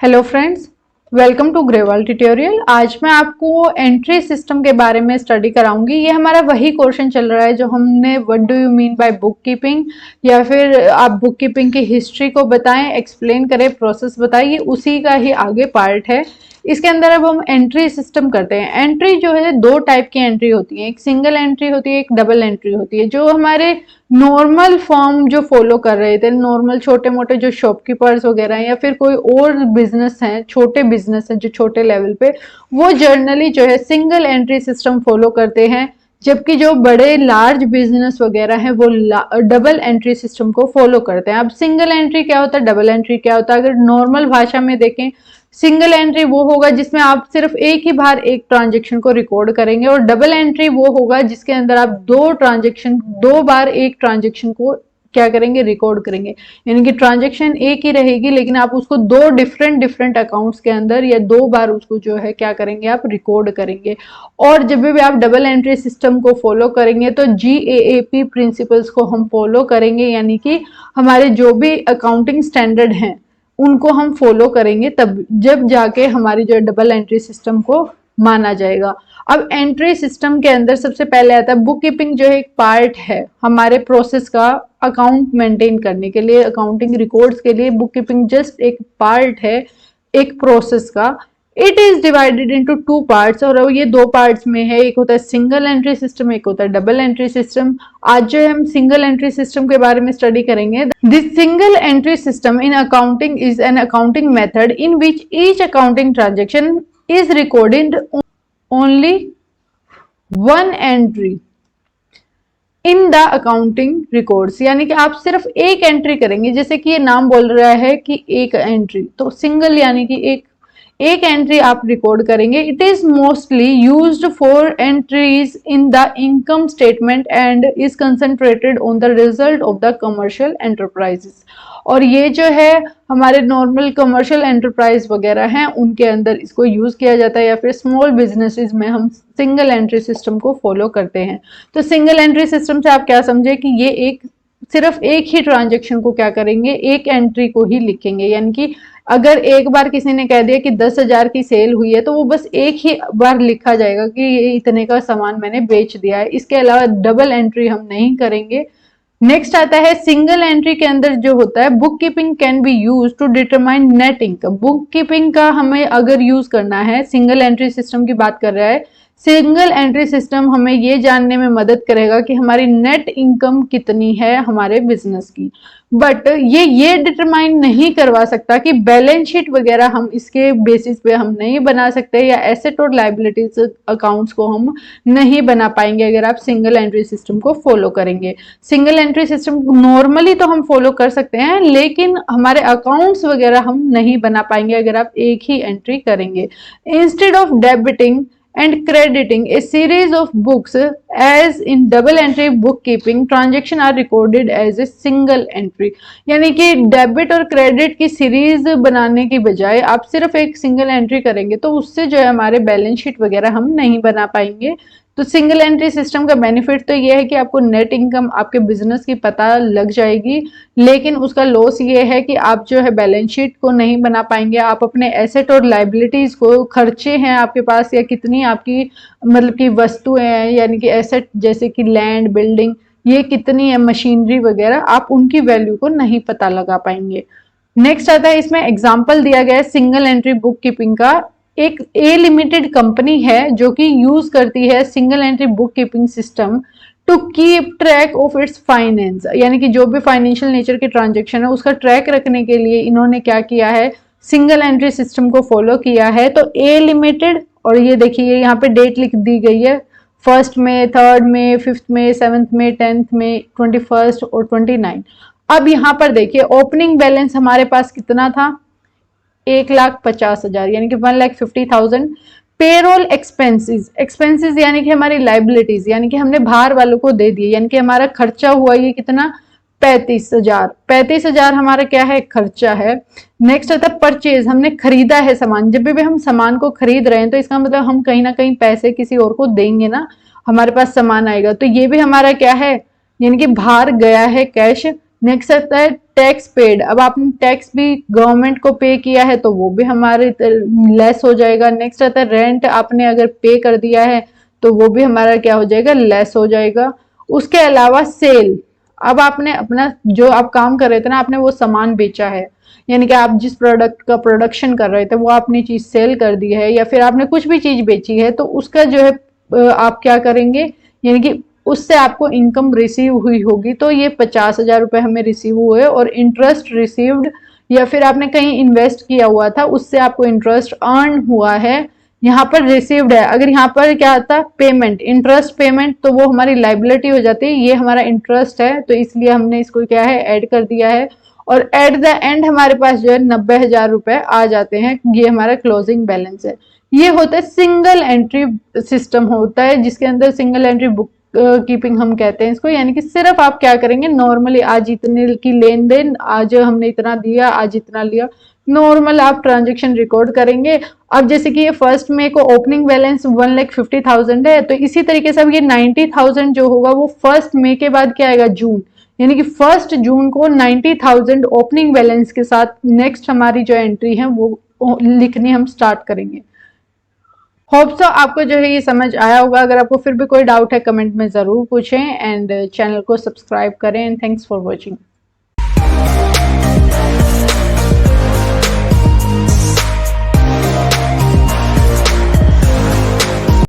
Hello friends, welcome to Grewal tutorial. आज मैं आपको एंट्री सिस्टम के बारे में स्टडी कराऊंगी। ये हमारा वही क्वेश्चन चल रहा है जो हमने what do you mean by book keeping, या फिर आप बुक कीपिंग की हिस्ट्री को बताएं, एक्सप्लेन करें, प्रोसेस बताइए, उसी का ही आगे पार्ट है। इसके अंदर अब हम एंट्री सिस्टम करते हैं। एंट्री जो है दो टाइप की एंट्री होती है, एक सिंगल एंट्री होती है, एक डबल एंट्री होती है। जो हमारे नॉर्मल फॉर्म जो फॉलो कर रहे थे, नॉर्मल छोटे मोटे जो शॉपकीपर्स वगैरह या फिर कोई और बिजनेस हैं, छोटे बिजनेस हैं जो छोटे लेवल पे, वो जर्नली जो है सिंगल एंट्री सिस्टम फॉलो करते हैं। जबकि जो बड़े लार्ज बिजनेस वगैरह हैं वो डबल एंट्री सिस्टम को फॉलो करते हैं। अब सिंगल एंट्री क्या होता है, डबल एंट्री क्या होता है? अगर नॉर्मल भाषा में देखें, सिंगल एंट्री वो होगा जिसमें आप सिर्फ एक ही बार एक ट्रांजेक्शन को रिकॉर्ड करेंगे, और डबल एंट्री वो होगा जिसके अंदर आप दो बार एक ट्रांजेक्शन को क्या करेंगे, रिकॉर्ड करेंगे। यानी कि ट्रांजेक्शन एक ही रहेगी लेकिन आप उसको दो डिफरेंट अकाउंट्स के अंदर या दो बार उसको जो है क्या करेंगे, आप रिकॉर्ड करेंगे। और जब भी आप डबल एंट्री सिस्टम को फॉलो करेंगे तो GAAP प्रिंसिपल्स को हम फॉलो करेंगे, यानी कि हमारे जो भी अकाउंटिंग स्टैंडर्ड हैं उनको हम फॉलो करेंगे, तब जब जाके हमारी जो डबल एंट्री सिस्टम को माना जाएगा। अब एंट्री सिस्टम के अंदर सबसे पहले आता है बुक कीपिंग, जो एक पार्ट है हमारे प्रोसेस का। अकाउंट मेंटेन करने के लिए, अकाउंटिंग रिकॉर्ड्स के लिए बुक कीपिंग जस्ट एक पार्ट है एक प्रोसेस का। It is divided into two parts, और ये दो पार्ट्स में है, एक होता है सिंगल एंट्री सिस्टम, एक होता है डबल एंट्री सिस्टम। आज जो हम सिंगल एंट्री सिस्टम के बारे में स्टडी करेंगे। This single entry system in accounting is an accounting method in which each accounting transaction is recorded only one entry in the accounting records. यानी कि आप सिर्फ एक एंट्री करेंगे, जैसे कि ये नाम बोल रहा है कि एक एंट्री, तो सिंगल यानी कि एक एंट्री आप रिकॉर्ड करेंगे। It is mostly used for entries in the income statement and is concentrated on the result of the commercial enterprises. और ये जो है हमारे नॉर्मल कमर्शियल एंटरप्राइज वगैरह हैं उनके अंदर इसको यूज किया जाता है, या फिर स्मॉल बिजनेसेस में हम सिंगल एंट्री सिस्टम को फॉलो करते हैं। तो सिंगल एंट्री सिस्टम से आप क्या समझे कि ये सिर्फ एक ही ट्रांजेक्शन को क्या करेंगे, एक एंट्री को ही लिखेंगे। यानी कि अगर एक बार किसी ने कह दिया कि 10,000 की सेल हुई है, तो वो बस एक ही बार लिखा जाएगा कि ये इतने का सामान मैंने बेच दिया है। इसके अलावा डबल एंट्री हम नहीं करेंगे। नेक्स्ट आता है सिंगल एंट्री के अंदर जो होता है book keeping can be use to determine net income. Book keeping का हमें अगर यूज करना है, सिंगल एंट्री सिस्टम की बात कर रहा है, सिंगल एंट्री सिस्टम हमें ये जानने में मदद करेगा कि हमारी नेट इनकम कितनी है हमारे बिजनेस की। बट ये डिटरमाइन नहीं करवा सकता कि बैलेंस शीट वगैरह हम इसके बेसिस पे हम नहीं बना सकते, या एसेट और लायबिलिटीज अकाउंट्स को हम नहीं बना पाएंगे अगर आप सिंगल एंट्री सिस्टम को फॉलो करेंगे। सिंगल एंट्री सिस्टम नॉर्मली तो हम फॉलो कर सकते हैं, लेकिन हमारे अकाउंट्स वगैरह हम नहीं बना पाएंगे अगर आप एक ही एंट्री करेंगे। Instead of debiting and crediting a series of books as in double entry bookkeeping, transaction are recorded as a single entry। यानी कि डेबिट और क्रेडिट की सीरीज बनाने की बजाय आप सिर्फ एक सिंगल एंट्री करेंगे, तो उससे जो है हमारे बैलेंस शीट वगैरह हम नहीं बना पाएंगे। तो सिंगल एंट्री सिस्टम का बेनिफिट तो ये है कि आपको नेट इनकम आपके बिजनेस की पता लग जाएगी, लेकिन उसका लॉस ये है कि आप जो है बैलेंस शीट को नहीं बना पाएंगे। आप अपने एसेट और लायबिलिटीज को, खर्चे हैं आपके पास या कितनी आपकी मतलब की वस्तुएं हैं, यानी कि एसेट जैसे कि लैंड, बिल्डिंग, ये कितनी है, मशीनरी वगैरह, आप उनकी वैल्यू को नहीं पता लगा पाएंगे। नेक्स्ट आता है, इसमें एग्जाम्पल दिया गया है सिंगल एंट्री बुक कीपिंग का। एक ए लिमिटेड कंपनी है जो कि यूज करती है single entry book keeping system to keep track of its finance. यानी कि जो भी फाइनेंशियल नेचर की ट्रांजेक्शन है उसका ट्रैक रखने के लिए इन्होंने क्या किया है, सिंगल एंट्री सिस्टम को फॉलो किया है। तो ए लिमिटेड, और ये देखिए यहाँ पे डेट लिख दी गई है, 1 मई, 3 मई, 5 मई, 7 मई, 10 मई, 21 और 29। अब यहाँ पर देखिए ओपनिंग बैलेंस हमारे पास कितना था, 1,50,000 यानी कि 1,50,000। पेरोल एक्सपेंसेस यानी कि हमारी लाइबिलिटीज, यानी कि हमने बाहर वालों को दे दिए, यानी कि हमारा खर्चा हुआ ये कितना, 35,000 हमारा क्या है, खर्चा है। नेक्स्ट आता है परचेज, हमने खरीदा है सामान। जब भी हम सामान को खरीद रहे हैं तो इसका मतलब हम कहीं ना कहीं पैसे किसी और को देंगे ना, हमारे पास सामान आएगा, तो ये भी हमारा क्या है, यानी कि बाहर गया है कैश। नेक्स्ट आता है टैक्स पेड। अब आपने टैक्स भी गवर्नमेंट को पे किया है तो वो भी हमारे लेस हो जाएगा। नेक्स्ट आता है रेंट, आपने अगर पे कर दिया है तो वो भी हमारा क्या हो जाएगा, लेस हो जाएगा। उसके अलावा सेल, अब आपने अपना जो आप काम कर रहे थे ना, आपने वो सामान बेचा है, यानी कि आप जिस प्रोडक्ट का प्रोडक्शन कर रहे थे वो आपने चीज सेल कर दी है, या फिर आपने कुछ भी चीज बेची है, तो उसका जो है आप क्या करेंगे, यानी कि उससे आपको इनकम रिसीव हुई होगी, तो ये 50,000 रुपए हमें रिसीव हुए। और इंटरेस्ट रिसीव्ड, या फिर आपने कहीं इन्वेस्ट किया हुआ था उससे आपको इंटरेस्ट अर्न हुआ है, यहाँ पर रिसीव्ड है। अगर यहाँ पर क्या आता पेमेंट, इंटरेस्ट पेमेंट, तो वो हमारी लाइबिलिटी हो जाती है, ये हमारा इंटरेस्ट है, तो इसलिए हमने इसको क्या है ऐड कर दिया है। और एट द एंड हमारे पास जो है 90,000 रुपए आ जाते हैं, ये हमारा क्लोजिंग बैलेंस है। ये होता है सिंगल एंट्री सिस्टम होता है, जिसके अंदर सिंगल एंट्री बुक कीपिंग हम कहते हैं इसको, यानी कि सिर्फ आप क्या करेंगे, नॉर्मली आज इतने की लेन देन, आज हमने इतना दिया, आज इतना लिया, नॉर्मल आप ट्रांजेक्शन रिकॉर्ड करेंगे। अब जैसे कि ये 1 मई को ओपनिंग बैलेंस 1,50,000 है, तो इसी तरीके से अब ये 90,000 जो होगा वो 1 मई के बाद क्या आएगा, जून, यानी कि 1 जून को 90,000 ओपनिंग बैलेंस के साथ नेक्स्ट हमारी जो एंट्री है वो लिखनी हम स्टार्ट करेंगे। होप सो आपको जो है ये समझ आया होगा। अगर आपको फिर भी कोई डाउट है कमेंट में ज़रूर पूछें, एंड चैनल को सब्सक्राइब करें, एंड थैंक्स फॉर वॉचिंग।